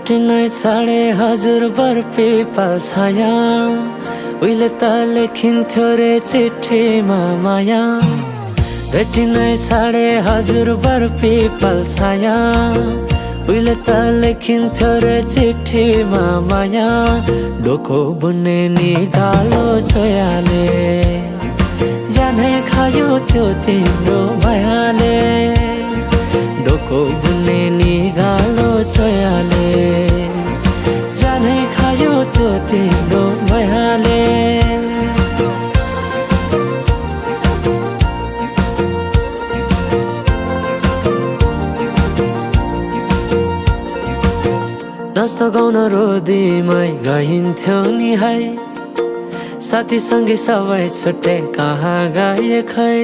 भेटिनै छाडे हजुर बरपिपल छाया उहिले त लेखिन्थ्यो रे चिठीमा माया भेटिनै छाडे हजुर बरपिपल छाया उहिले त लेखिन्थ्यो रे चिठीमा माया डोको बुन्ने निगालो छोयाले जानै खायो त्यो तिम्रो मायाले डोको बुन्ने निगालो छोयाले जानै खायो त्यो तिम्रो मायाले नाच्न गाउन रोदीमै गइन्थ्यो नि है साथीसँगै सबै छुट्टै कहाँ गए खै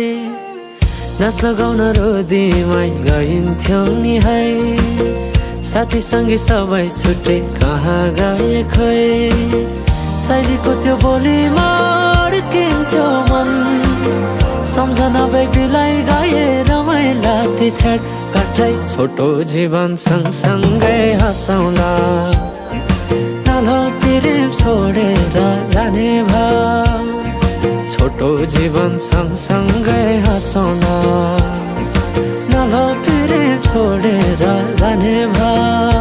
नाच्न गाउन रोदीमै गइन्थ्यो नि है साथीसँगै सबै छुट्टै कहाँ गए खै शैलीको त्यो बोलीमा अड्किन्थ्यो मन सम्झना बेबीलाई गाए रमाइला ती छेड काठै छोटो जीवन सँगसँगै हँसौँला नलो प्रेम छोडेर जाने भाव छोटो जीवन सँगसँगै हँसौँला नलो प्रेम छोडेर जाने भाव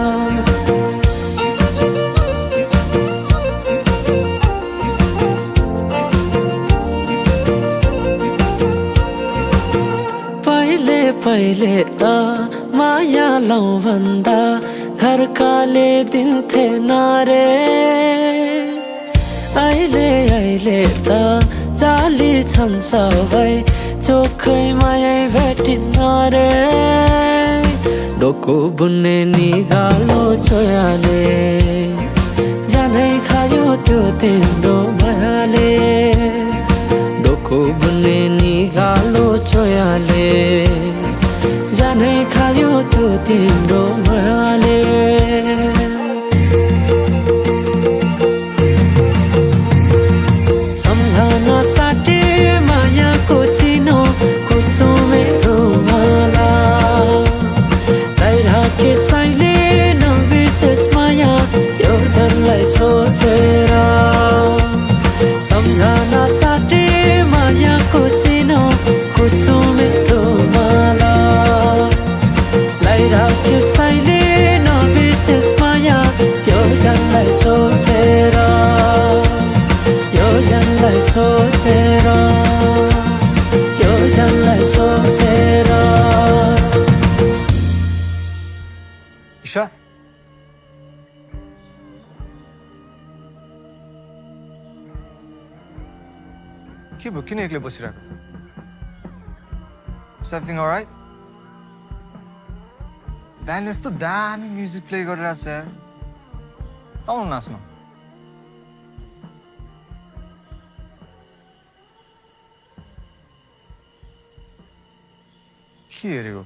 पहिले त माया लौ भन्दा घरकाले दिन्थे नारे अहिले त जाली छन् सबै चोखै माया भेटिन्न रे डोको बुन्ने निगालो छोयाले जानै खायो त्यो तिम्रो मायाले डोको बुन्ने निगालो छोयाले जानै खायो त्यो तिम्रो मायाले सम्झना साटे मायाको चिनो कुसुमे रुमाला राखे साइले नबिर्सेस माया यो जनलाई सोचेर सम्झना साटे मायाको चिनो कुसुमे रुमाला राखे साइले नबिर्सेस माया यो जनलाई सोचेर यो जनलाई सोचेर यो जनलाई सोचेर ईशा के भयो किन एक्लै बसिरहेको Is everything all right? ब्यान्डले यस्तो दामी म्युजिक प्ले गरिरहेछ यार आउनु नाच्नु के हेरेको